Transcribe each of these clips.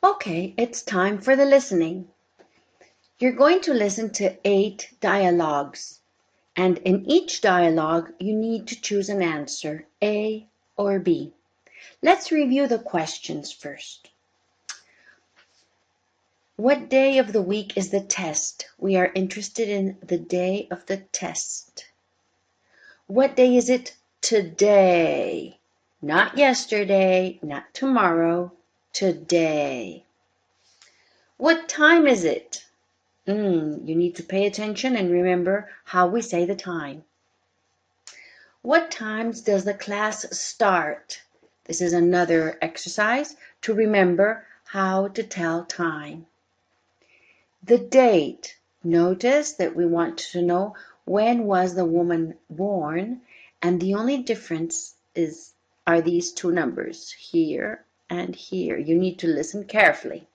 Okay, it's time for the listening. You're going to listen to 8 dialogues, and in each dialogue, you need to choose an answer, A or B. Let's review the questions first. What day of the week is the test? We are interested in the day of the test. What day is it today? Not yesterday, not tomorrow, today. What time is it? You need to pay attention and remember how we say the time. What times does the class start? This is another exercise to remember how to tell time. The date. Notice that we want to know when was the woman born, and the only difference are these two numbers, here and here. You need to listen carefully.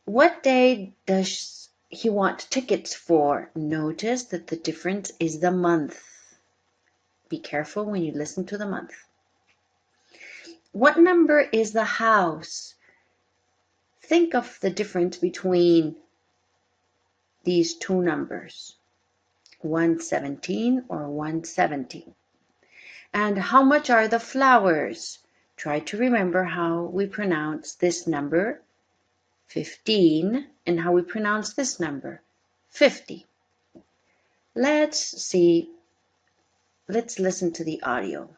What day does he want tickets for? Notice that the difference is the month. Be careful when you listen to the month. What number is the house? Think of the difference between these two numbers, 117 or 170. And how much are the flowers? Try to remember how we pronounce this number, 15, and how we pronounce this number, 50. Let's listen to the audio.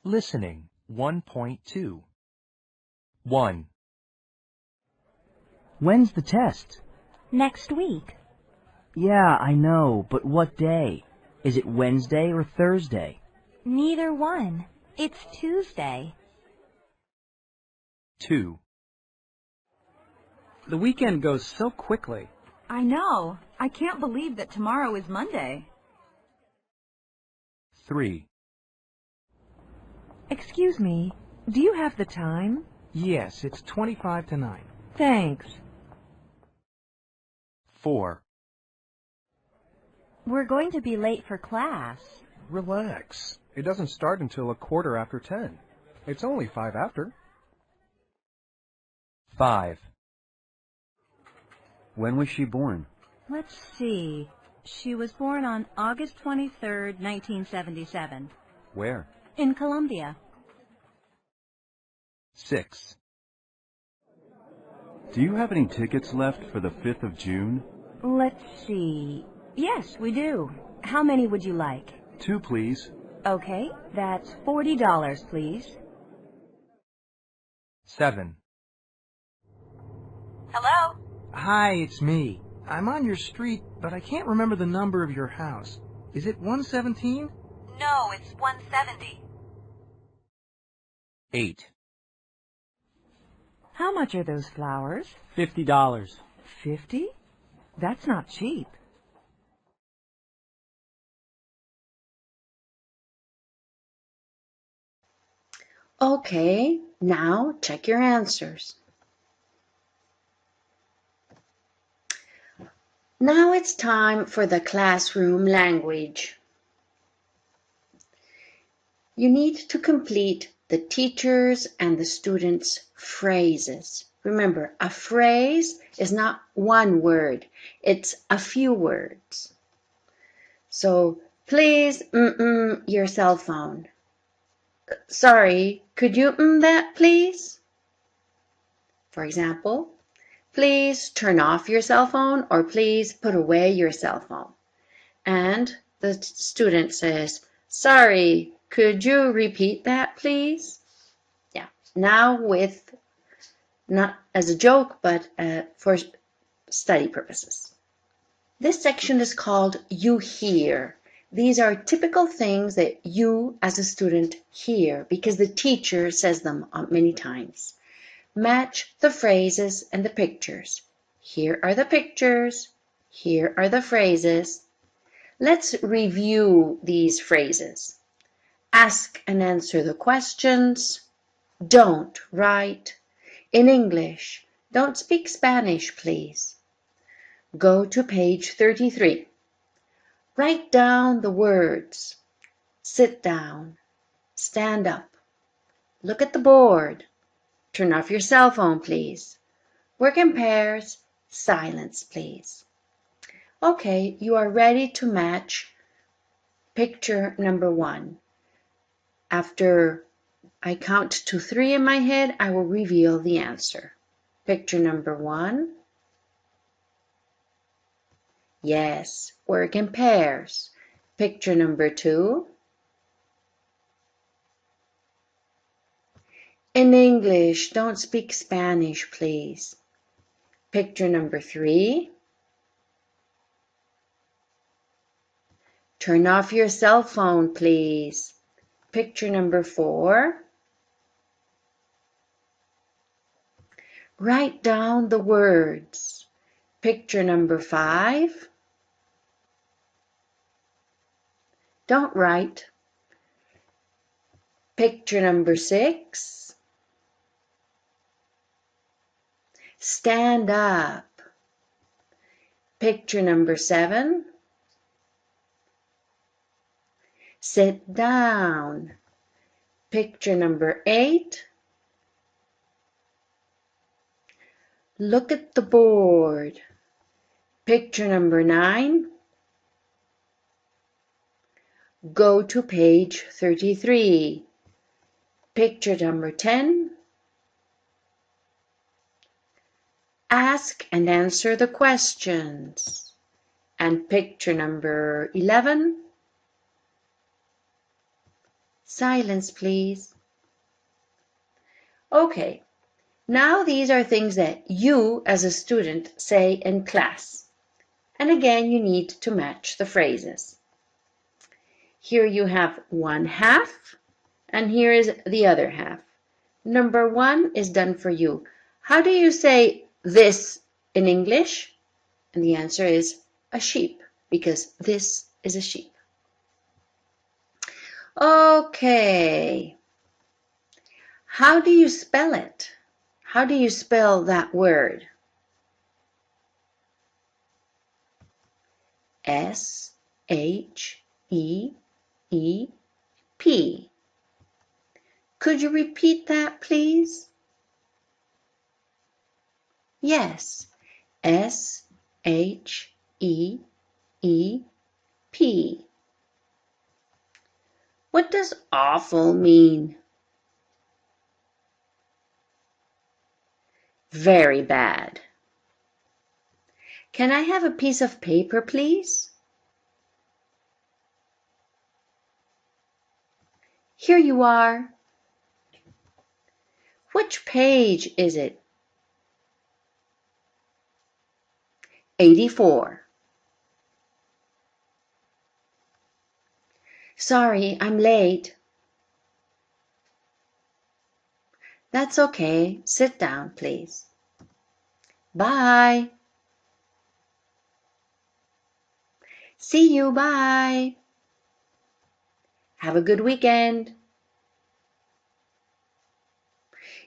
Listening 1.2. 1. When's the test? Next week. Yeah, I know, but what day? Is it Wednesday or Thursday? Neither one. It's Tuesday. 2. The weekend goes so quickly. I know. I can't believe that tomorrow is Monday. 3. Excuse me, do you have the time? Yes, it's 25 to 9. Thanks. 4. We're going to be late for class. Relax. It doesn't start until 10:15. It's only 5 after. 5. When was she born? Let's see. She was born on August 23rd, 1977. Where? In Colombia. 6. Do you have any tickets left for the 5th of June? Let's see. Yes, we do. How many would you like? 2, please. Okay, that's $40, please. 7. Hello? Hi, it's me. I'm on your street, but I can't remember the number of your house. Is it 117? No, it's 170. 8. How much are those flowers? $50. 50? That's not cheap. Okay, now check your answers. Now it's time for the classroom language. You need to complete the teachers' and the students' phrases. Remember, a phrase is not one word, it's a few words. So, please your cell phone. Sorry, could you that, please? For example, please turn off your cell phone, or please put away your cell phone. And the student says, sorry, could you repeat that, please? Yeah, now not as a joke, but for study purposes. This section is called You Hear. These are typical things that you as a student hear because the teacher says them many times. Match the phrases and the pictures. Here are the pictures. Here are the phrases. Let's review these phrases. Ask and answer the questions. Don't write. In English, don't speak Spanish, please. Go to page 33. Write down the words. Sit down. Stand up. Look at the board. Turn off your cell phone, please. Work in pairs. Silence, please. Okay, you are ready to match picture number 1. After I count to 3 in my head, I will reveal the answer. Picture number 1. Yes, work in pairs. Picture number 2. In English, don't speak Spanish, please. Picture number 3. Turn off your cell phone, please. Picture number 4. Write down the words. Picture number 5. Don't write. Picture number 6. Stand up. Picture number 7. Sit down. Picture number 8. Look at the board. Picture number 9. Go to page 33. Picture number 10. Ask and answer the questions. And picture number 11. Silence, please. Okay, now these are things that you as a student say in class. And again, you need to match the phrases. Here you have one half, and here is the other half. Number 1 is done for you. How do you say this in English? And the answer is a sheep, because this is a sheep. Okay. How do you spell it? How do you spell that word? S-H-E-E-P. Could you repeat that, please? Yes, S-H-E-E-P. What does awful mean? Very bad. Can I have a piece of paper, please? Here you are. Which page is it? 84. Sorry, I'm late. That's okay. Sit down, please. Bye. See you. Bye. Have a good weekend.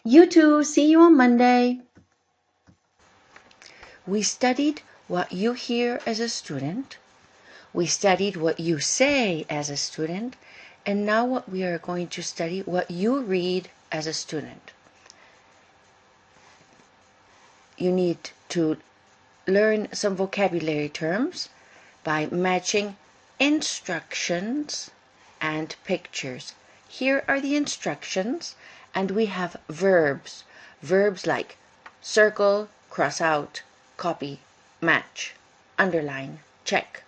You too. See you on Monday. We studied what you hear as a student. We studied what you say as a student. And now what we are going to study, what you read as a student. You need to learn some vocabulary terms by matching instructions and pictures. Here are the instructions, and we have verbs. Verbs like circle, cross out, copy, match, underline, check,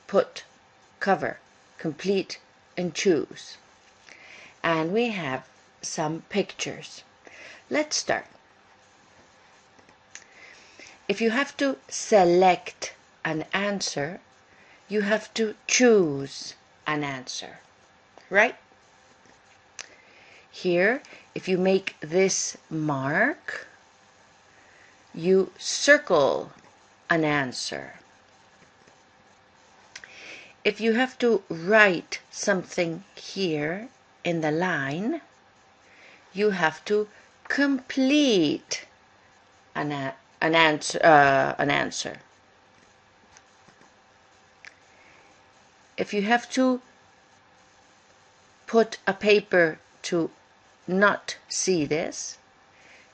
put, cover, complete, and choose. And we have some pictures. Let's start. If you have to select an answer, you have to choose an answer, right? Here, if you make this mark, you circle an answer. If you have to write something here in the line, you have to complete an answer. If you have to put a paper to not see this,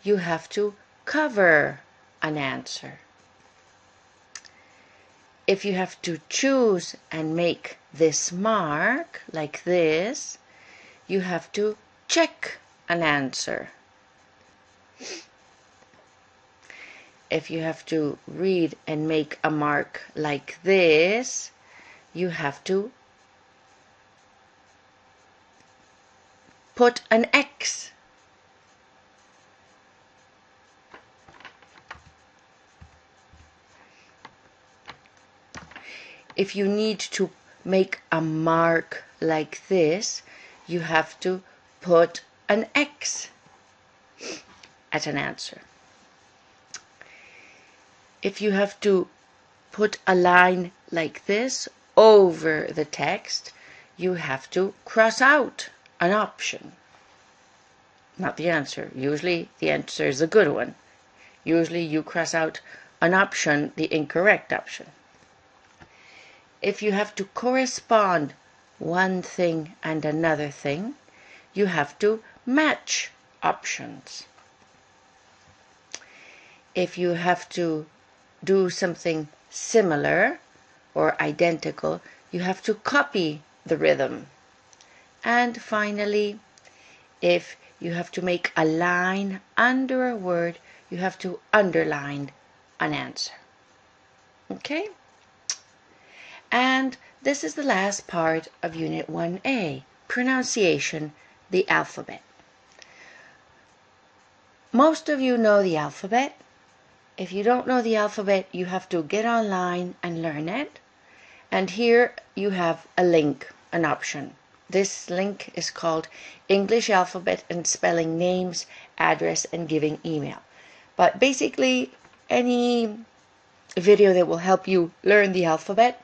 you have to cover an answer. If you have to choose and make this mark, like this, you have to check an answer. If you have to read and make a mark like this, you have to put an X. If you need to make a mark like this, you have to put an X at an answer. If you have to put a line like this over the text, you have to cross out an option. Not the answer. Usually the answer is a good one. Usually you cross out an option, the incorrect option. If you have to correspond one thing and another thing, you have to match options. If you have to do something similar or identical, you have to copy the rhythm. And finally, if you have to make a line under a word, you have to underline an answer. Okay? And this is the last part of Unit 1A, pronunciation, the alphabet. Most of you know the alphabet. If you don't know the alphabet, you have to get online and learn it. And here you have a link, an option. This link is called English Alphabet and Spelling Names, Address, and Giving Email. But basically, any video that will help you learn the alphabet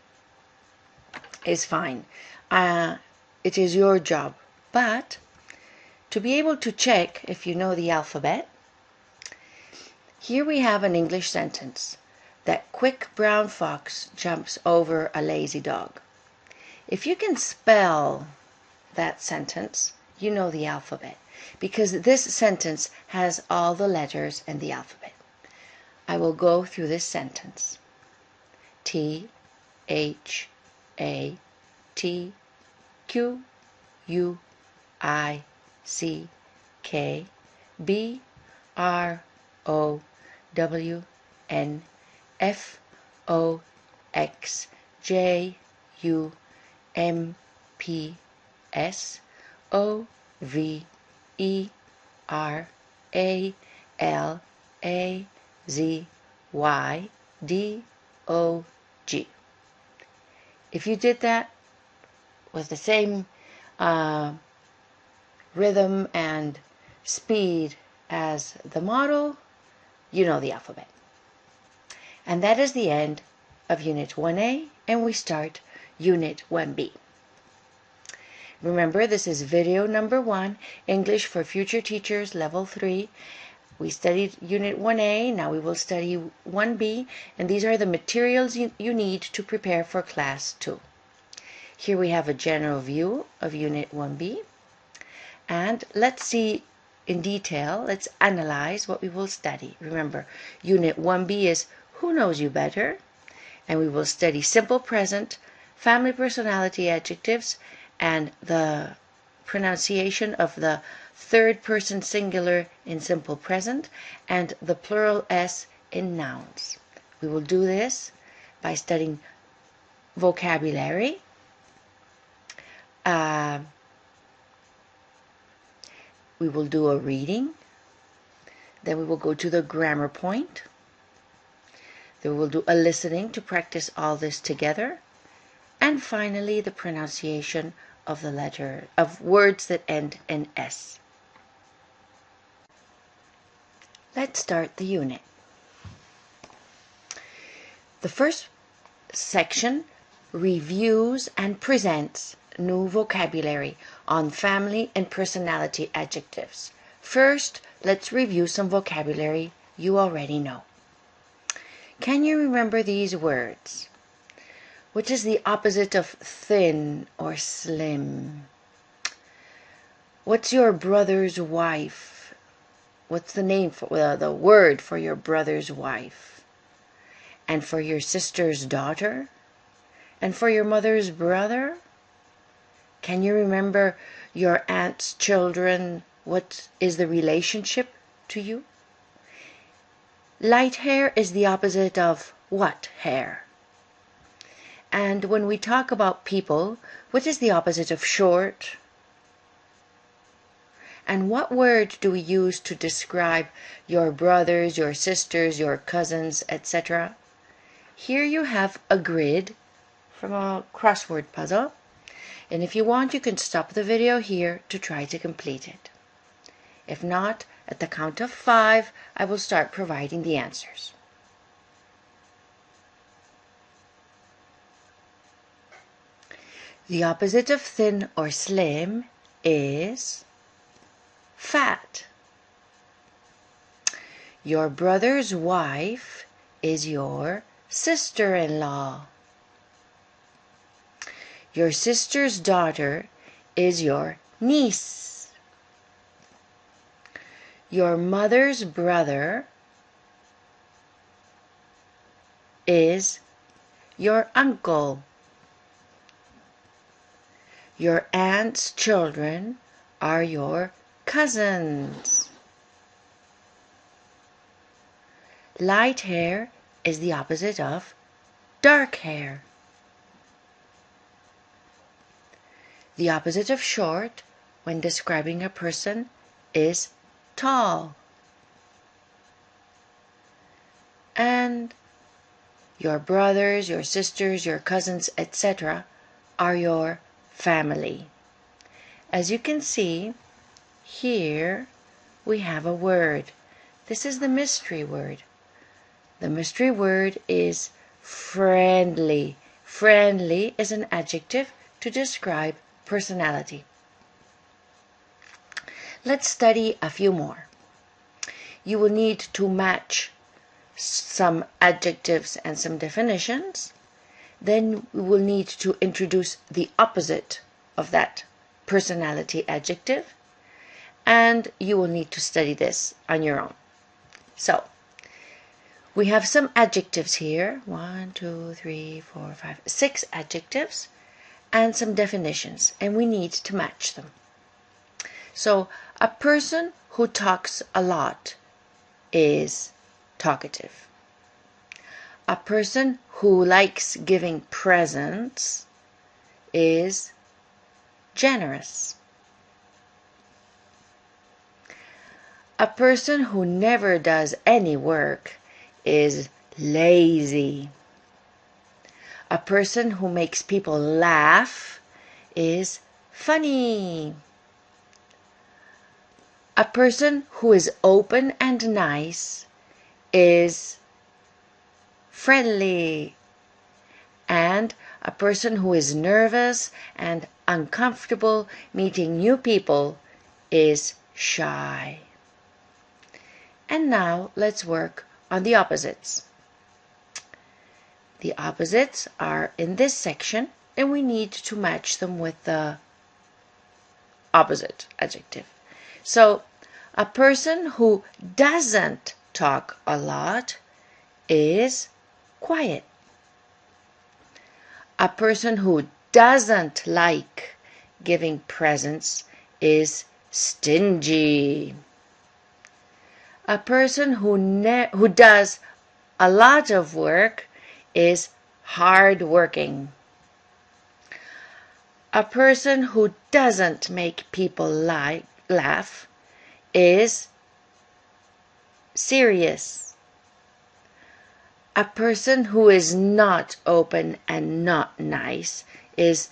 is fine. It is your job. But to be able to check if you know the alphabet, here we have an English sentence. That quick brown fox jumps over a lazy dog. If you can spell that sentence, you know the alphabet, because this sentence has all the letters in the alphabet. I will go through this sentence. T, H, A, T, Q, U, I, C, K, B, R, O, W, N, F, O, X, J, U, M, P, S, O, V, E, R, A, L, A, Z, Y, D, O, G. If you did that with the same rhythm and speed as the model, you know the alphabet. And that is the end of Unit 1A, and we start Unit 1B. Remember, this is video number 1, English for Future Teachers, Level 3. We studied Unit 1A, now we will study 1B, and these are the materials you need to prepare for Class 2. Here we have a general view of Unit 1B, and let's see in detail, let's analyze what we will study. Remember, Unit 1B is Who Knows You Better? And we will study simple present, family personality adjectives, and the pronunciation of the third person singular in simple present, and the plural S in nouns. We will do this by studying vocabulary, we will do a reading, then we will go to the grammar point, then we will do a listening to practice all this together, and finally the pronunciation of the letter of words that end in S. Let's start the unit. The first section reviews and presents new vocabulary on family and personality adjectives. First, let's review some vocabulary you already know. Can you remember these words? What is the opposite of thin or slim? What's your brother's wife? what's the name for the word for your brother's wife? And for your sister's daughter? And for your mother's brother? Can you remember your aunt's children? What is the relationship to you? Light hair is the opposite of what hair? And when we talk about people, what is the opposite of short? And what word do we use to describe your brothers, your sisters, your cousins, etc.? Here you have a grid from a crossword puzzle. And if you want, you can stop the video here to try to complete it. If not, at the count of 5, I will start providing the answers. The opposite of thin or slim is fat. Your brother's wife is your sister-in-law. Your sister's daughter is your niece. Your mother's brother is your uncle. Your aunt's children are your cousins. Light hair is the opposite of dark hair. The opposite of short, when describing a person, is tall. And your brothers, your sisters, your cousins, etc. are your family. As you can see, here we have a word. This is the mystery word. The mystery word is friendly. Friendly is an adjective to describe personality. Let's study a few more. You will need to match some adjectives and some definitions. Then we will need to introduce the opposite of that personality adjective, and you will need to study this on your own. So, we have some adjectives here. 1, 2, 3, 4, 5, 6 adjectives, and some definitions, and we need to match them. So, a person who talks a lot is talkative. A person who likes giving presents is generous. A person who never does any work is lazy. A person who makes people laugh is funny. A person who is open and nice is friendly. And a person who is nervous and uncomfortable meeting new people is shy. And now let's work on the opposites. The opposites are in this section, and we need to match them with the opposite adjective. So, a person who doesn't talk a lot is quiet. A person who doesn't like giving presents is stingy. A person who does a lot of work is hardworking. A person who doesn't make people laugh is serious. A person who is not open and not nice is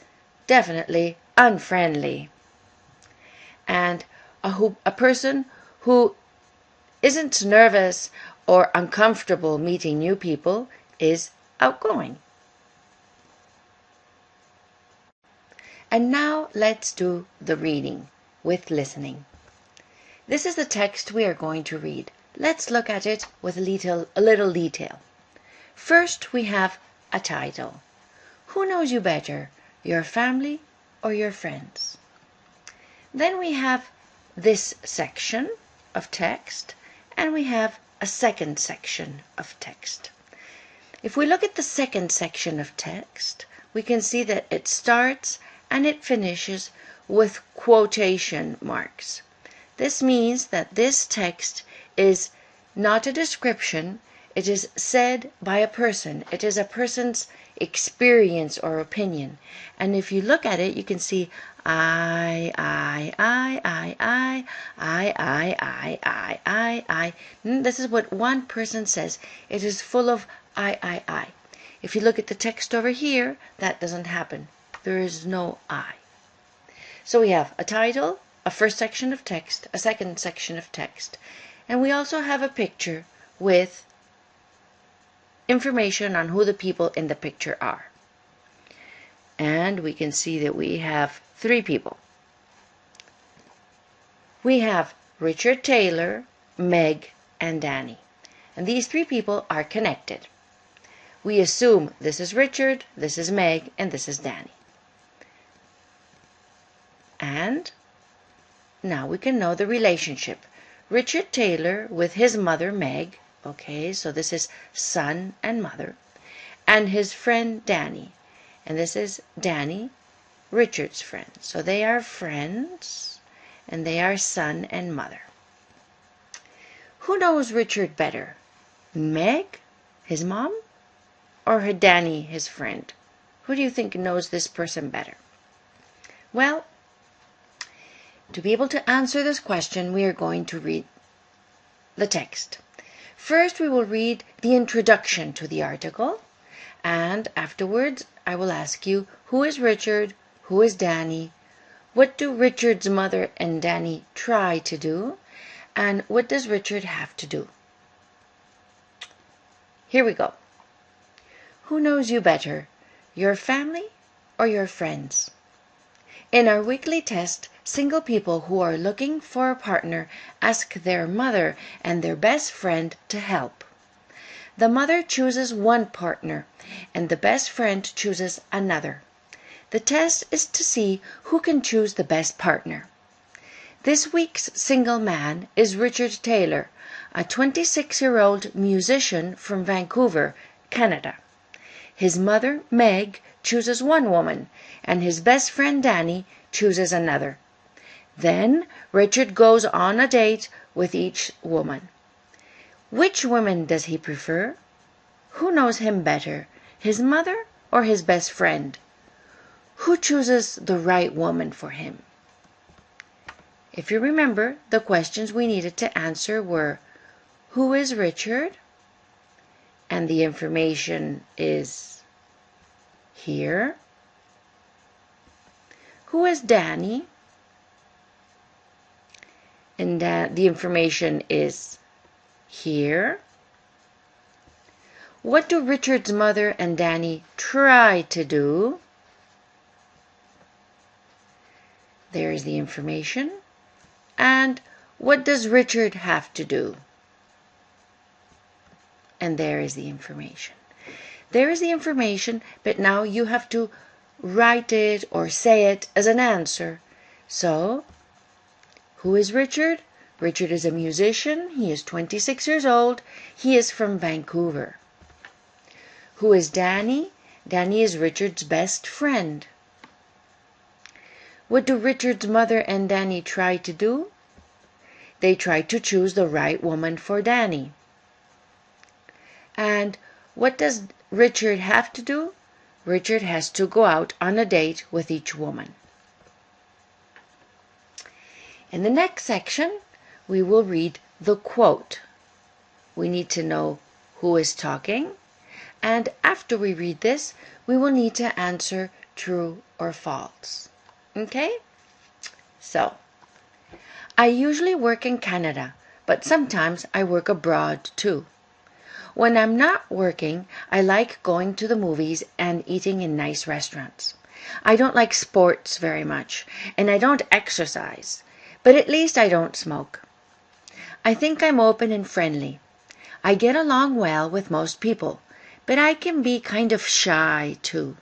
definitely unfriendly. And a person who isn't nervous or uncomfortable meeting new people is outgoing. And now let's do the reading with listening. This is the text we are going to read. Let's look at it with a little detail. First, we have a title. Who knows you better, your family or your friends? Then we have this section of text, and we have a second section of text. If we look at the second section of text, we can see that it starts and it finishes with quotation marks. This means that this text is not a description, it is said by a person. It is a person's experience or opinion. And if you look at it, you can see I. This is what one person says. It is full of I. If you look at the text over here, that doesn't happen. There is no I. So we have a title, a first section of text, a second section of text, and we also have a picture with information on who the people in the picture are. And we can see that we have 3 people. We have Richard Taylor, Meg, and Danny. And these 3 people are connected. We assume this is Richard, this is Meg, and this is Danny. And now we can know the relationship. Richard Taylor with his mother, Meg. Okay, so this is son and mother. And his friend, Danny. And this is Danny, Richard's friend. So they are friends, and they are son and mother. Who knows Richard better? Meg, his mom, or her Danny, his friend? Who do you think knows this person better? Well, to be able to answer this question, we are going to read the text. First, we will read the introduction to the article, and afterwards, I will ask you, who is Richard? Who is Danny? What do Richard's mother and Danny try to do? And what does Richard have to do? Here we go. Who knows you better, your family or your friends? In our weekly test, single people who are looking for a partner ask their mother and their best friend to help. The mother chooses one partner and the best friend chooses another. The test is to see who can choose the best partner. This week's single man is Richard Taylor, a 26-year-old musician from Vancouver, Canada. His mother, Meg, chooses one woman, and his best friend, Danny, chooses another. Then Richard goes on a date with each woman. Which woman does he prefer? Who knows him better, his mother or his best friend? Who chooses the right woman for him? If you remember, the questions we needed to answer were, who is Richard? And the information is here. Who is Danny? And the information is here. What do Richard's mother and Danny try to do? There is the information. And what does Richard have to do? And there is the information. There is the information, but now you have to write it or say it as an answer. So, who is Richard? Richard is a musician. He is 26 years old. He is from Vancouver. Who is Danny? Danny is Richard's best friend. What do Richard's mother and Danny try to do? They try to choose the right woman for Danny. And what does Richard have to do? Richard has to go out on a date with each woman. In the next section, we will read the quote. We need to know who is talking, and after we read this, we will need to answer true or false. Okay? So, I usually work in Canada, but sometimes I work abroad too. When I'm not working, I like going to the movies and eating in nice restaurants. I don't like sports very much, and I don't exercise, but at least I don't smoke. I think I'm open and friendly. I get along well with most people, but I can be kind of shy too.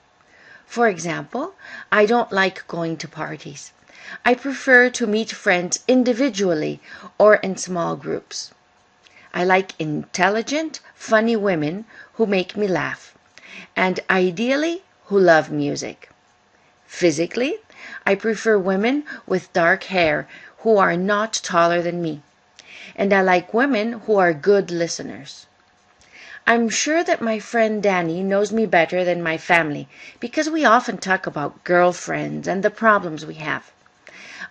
For example, I don't like going to parties. I prefer to meet friends individually or in small groups. I like intelligent, funny women who make me laugh, and ideally who love music. Physically, I prefer women with dark hair who are not taller than me, and I like women who are good listeners. I'm sure that my friend Danny knows me better than my family because we often talk about girlfriends and the problems we have.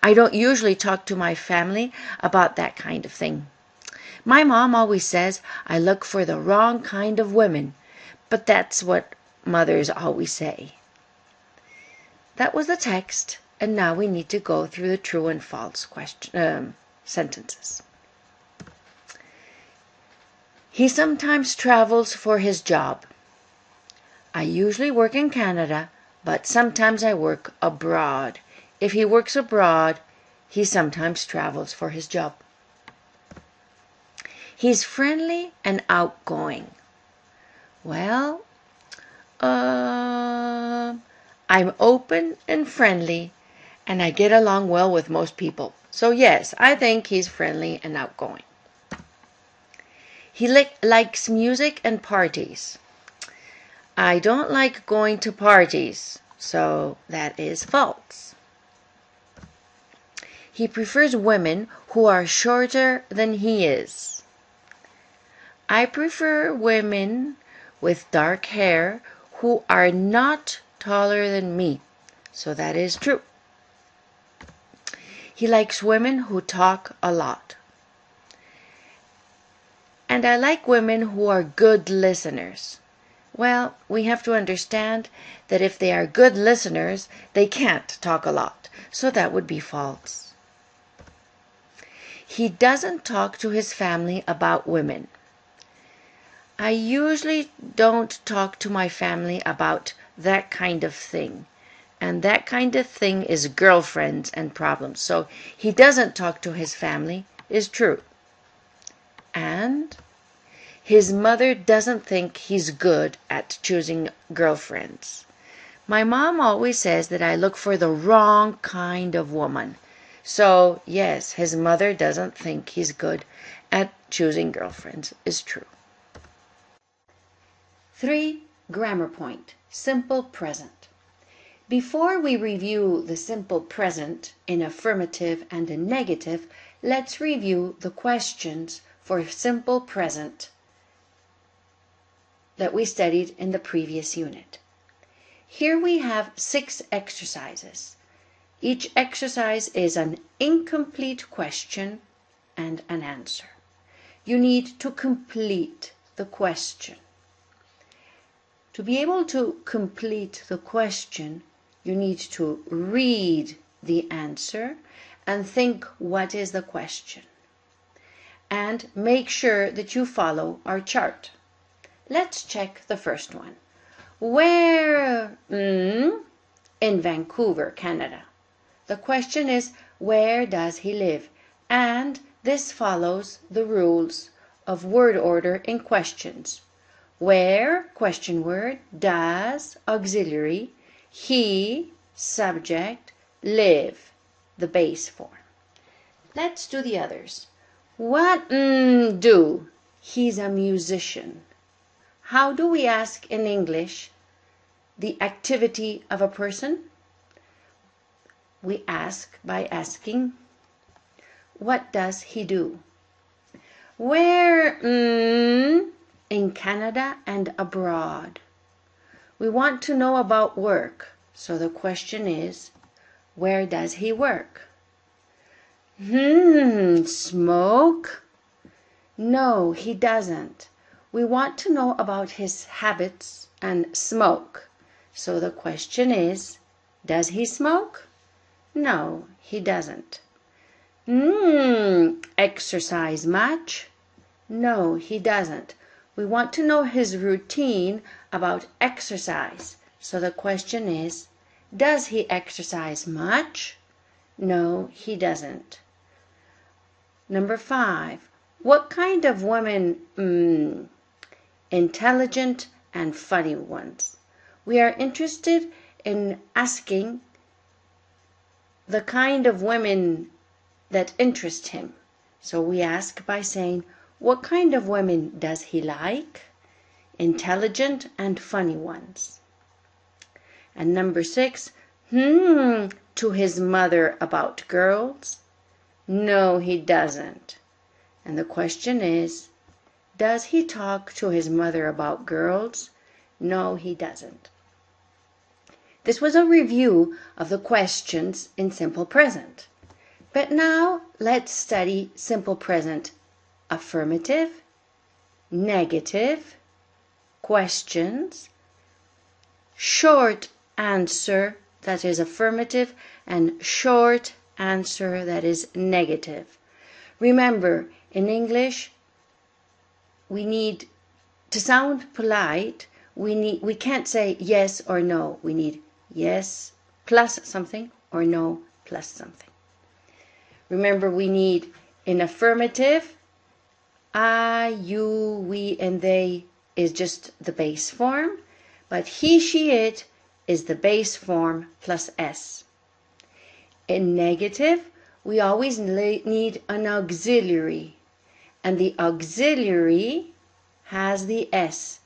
I don't usually talk to my family about that kind of thing. My mom always says I look for the wrong kind of women, but that's what mothers always say. That was the text, and now we need to go through the true and false sentences. He sometimes travels for his job. I usually work in Canada, but sometimes I work abroad. If he works abroad, he sometimes travels for his job. He's friendly and outgoing. Well, I'm open and friendly, and I get along well with most people. So yes, I think he's friendly and outgoing. He likes music and parties. I don't like going to parties, so that is false. He prefers women who are shorter than he is. I prefer women with dark hair who are not taller than me, so that is true. He likes women who talk a lot. And I like women who are good listeners. Well, we have to understand that if they are good listeners, they can't talk a lot, so that would be false. He doesn't talk to his family about women. I usually don't talk to my family about that kind of thing. And that kind of thing is girlfriends and problems. So he doesn't talk to his family is true. And his mother doesn't think he's good at choosing girlfriends. My mom always says that I look for the wrong kind of woman. So, yes, his mother doesn't think he's good at choosing girlfriends is true. 3. Grammar point. Simple present. Before we review the simple present in affirmative and in negative, let's review the questions for simple present that we studied in the previous unit. Here we have 6 exercises. Each exercise is an incomplete question and an answer. You need to complete the question. To be able to complete the question, you need to read the answer and think what is the question. And make sure that you follow our chart. Let's check the first one. Where? In Vancouver, Canada. The question is, where does he live? And this follows the rules of word order in questions. Where, question word, does, auxiliary, he, subject, live, the base form. Let's do the others. What do? He's a musician. How do we ask in English the activity of a person? We ask by asking, what does he do? Where in Canada and abroad? We want to know about work. So the question is, where does he work? Smoke? No, he doesn't. We want to know about his habits and smoke. So the question is, does he smoke? No, he doesn't. Exercise much? No, he doesn't. We want to know his routine about exercise. So the question is, does he exercise much? No, he doesn't. Number 5. What kind of women? Intelligent and funny ones. We are interested in asking the kind of women that interest him. So we ask by saying, what kind of women does he like? Intelligent and funny ones. And number 6, to his mother about girls? No, he doesn't. And the question is, does he talk to his mother about girls? No, he doesn't. This was a review of the questions in simple present. But now let's study simple present affirmative, negative, questions, short answer that is affirmative, and short answer that is negative. Remember, in English, we need to sound polite. We can't say yes or no. We need yes plus something or no plus something. Remember, we need in affirmative, I, you, we, and they is just the base form, but he, she, it is the base form plus s. In negative, we always need an auxiliary, and the auxiliary has the s.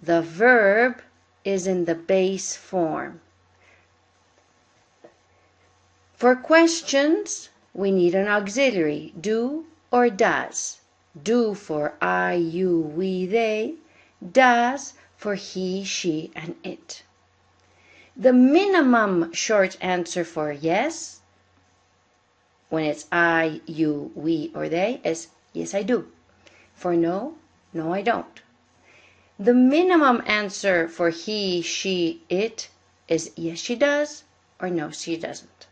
The verb is in the base form. For questions, we need an auxiliary, do or does. Do for I, you, we, they. Does for he, she, and it. The minimum short answer for yes, when it's I, you, we, or they, is yes, I do. For no, no, I don't. The minimum answer for he, she, it is yes, she does, or no, she doesn't.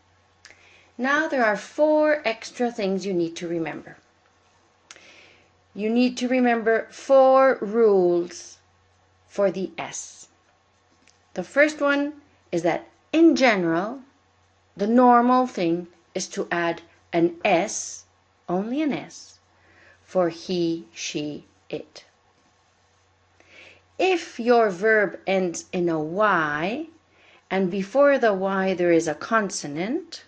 Now there are 4 extra things you need to remember. You need to remember 4 rules for the S. The first one is that in general, the normal thing is to add an S, only an S, for he, she, it. If your verb ends in a Y, and before the Y there is a consonant,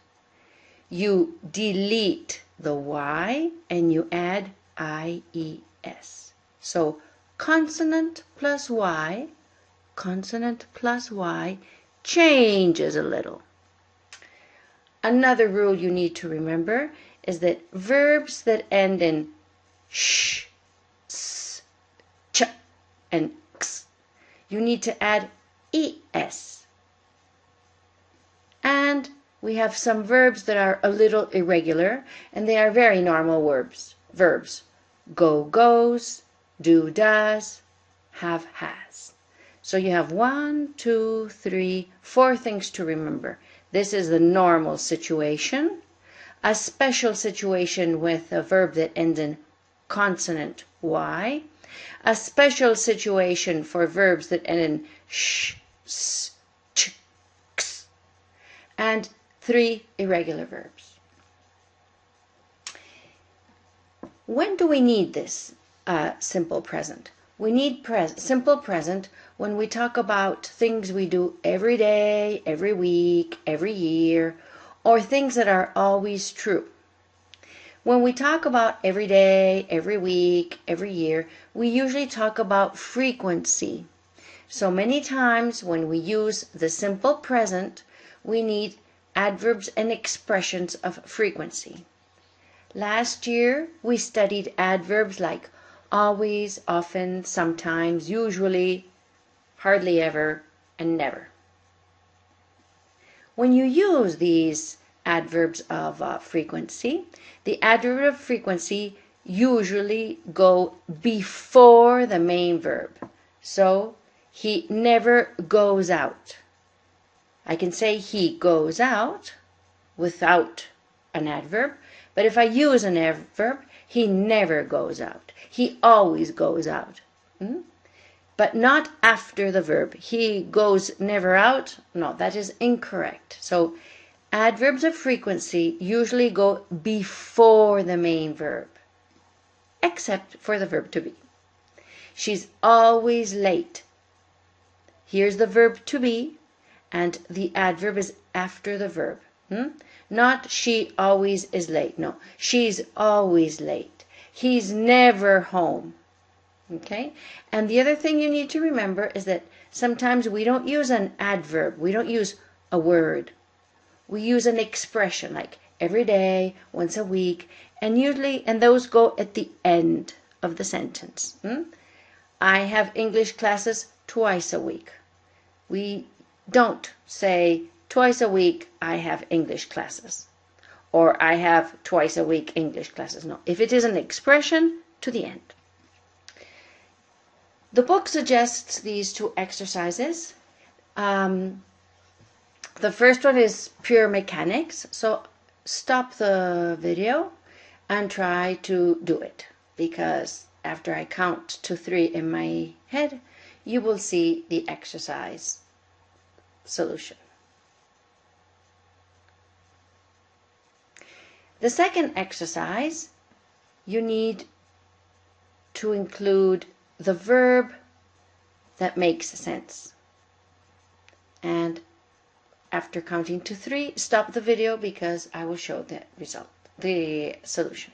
you delete the Y and you add IES. So consonant plus Y changes a little. Another rule you need to remember is that verbs that end in sh, s, ch, and x, you need to add ES. And we have some verbs that are a little irregular, and they are very normal verbs. Go, goes, do, does, have, has. So you have 1, 2, 3, 4 things to remember. This is the normal situation. A special situation with a verb that ends in consonant Y. A special situation for verbs that end in sh, s, ch, x. And 3 irregular verbs. When do we need this simple present? We need simple present when we talk about things we do every day, every week, every year, or things that are always true. When we talk about every day, every week, every year, we usually talk about frequency. So many times when we use the simple present, we need adverbs and expressions of frequency. Last year, we studied adverbs like always, often, sometimes, usually, hardly ever, and never. When you use these adverbs of frequency, the adverb of frequency usually go before the main verb. So, he never goes out. I can say he goes out without an adverb, but if I use an adverb, he never goes out. He always goes out. But not after the verb. He goes never out. No, that is incorrect. So adverbs of frequency usually go before the main verb, except for the verb to be. She's always late. Here's the verb to be, and the adverb is after the verb. Not she always is late. No, she's always late. He's never home. Okay? And the other thing you need to remember is that sometimes we don't use an adverb. We don't use a word. We use an expression like every day, once a week, and those go at the end of the sentence. I have English classes twice a week. We don't say twice a week I have English classes, or I have twice a week English classes. No, if it is an expression, to the end. The book suggests these two exercises. The first one is pure mechanics, so stop the video and try to do it, because after I count to 3 in my head, you will see the exercise solution. The second exercise, you need to include the verb that makes sense. And after counting to 3, stop the video because I will show the solution.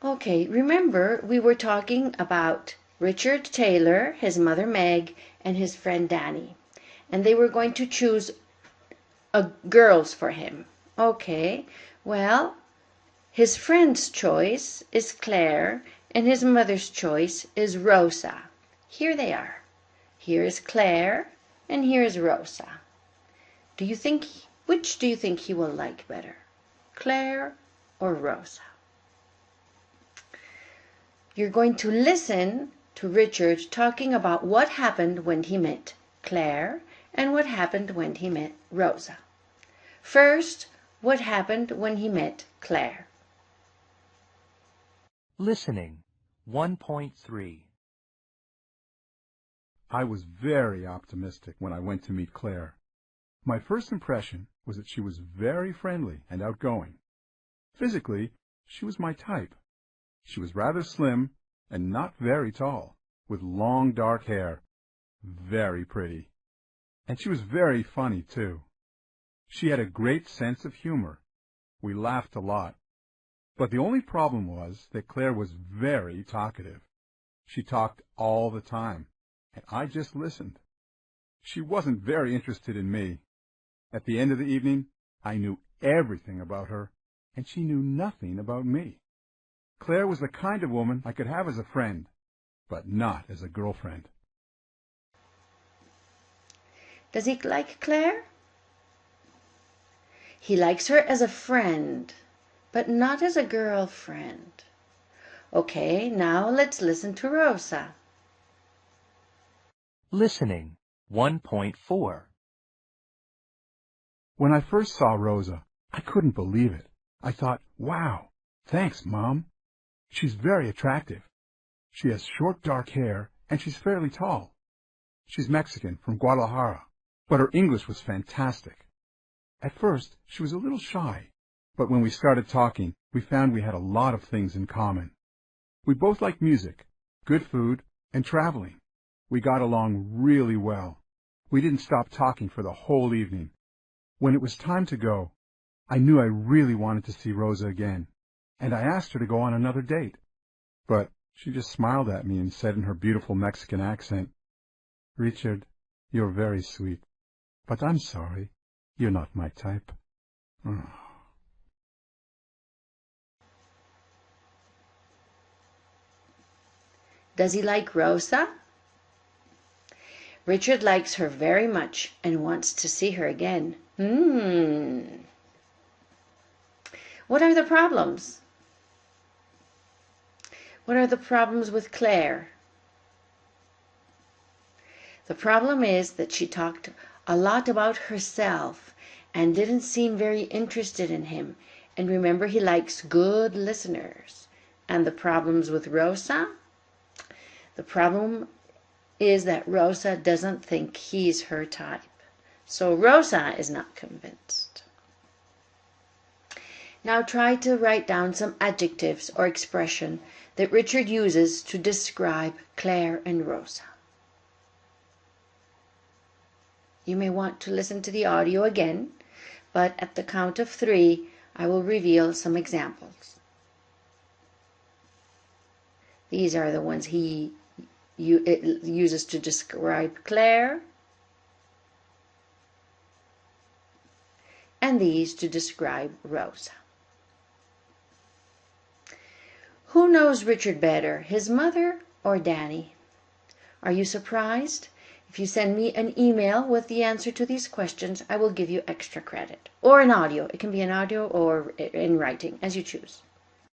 Okay, remember we were talking about Richard Taylor, his mother Meg, and his friend Danny. And they were going to choose girls for him. Okay, well, his friend's choice is Claire, and his mother's choice is Rosa. Here they are. Here is Claire, and here is Rosa. Which do you think he will like better? Claire or Rosa? You're going to listen to Richard talking about what happened when he met Claire and what happened when he met Rosa. First, what happened when he met Claire? Listening 1.3. I was very optimistic when I went to meet Claire. My first impression was that she was very friendly and outgoing. Physically, she was my type. She was rather slim and not very tall, with long dark hair. Very pretty. And she was very funny, too. She had a great sense of humor. We laughed a lot. But the only problem was that Claire was very talkative. She talked all the time, and I just listened. She wasn't very interested in me. At the end of the evening, I knew everything about her, and she knew nothing about me. Claire was the kind of woman I could have as a friend, but not as a girlfriend. Does he like Claire? He likes her as a friend, but not as a girlfriend. Okay, now let's listen to Rosa. Listening 1.4. When I first saw Rosa, I couldn't believe it. I thought, wow, thanks, Mom. She's very attractive. She has short dark hair, and she's fairly tall. She's Mexican, from Guadalajara, but her English was fantastic. At first, she was a little shy, but when we started talking, we found we had a lot of things in common. We both liked music, good food, and traveling. We got along really well. We didn't stop talking for the whole evening. When it was time to go, I knew I really wanted to see Rosa again, and I asked her to go on another date. But she just smiled at me and said in her beautiful Mexican accent, "Richard, you're very sweet, but I'm sorry, you're not my type." Does he like Rosa? Richard likes her very much and wants to see her again. What are the problems? What are the problems with Claire? The problem is that she talked a lot about herself and didn't seem very interested in him. And remember, he likes good listeners. And the problems with Rosa? The problem is that Rosa doesn't think he's her type. So Rosa is not convinced. Now try to write down some adjectives or expression that Richard uses to describe Claire and Rosa. You may want to listen to the audio again, but at the count of 3, I will reveal some examples. These are the ones it uses to describe Claire, and these to describe Rosa. Who knows Richard better, his mother or Danny? Are you surprised? If you send me an email with the answer to these questions, I will give you extra credit. Or an audio. It can be an audio or in writing, as you choose.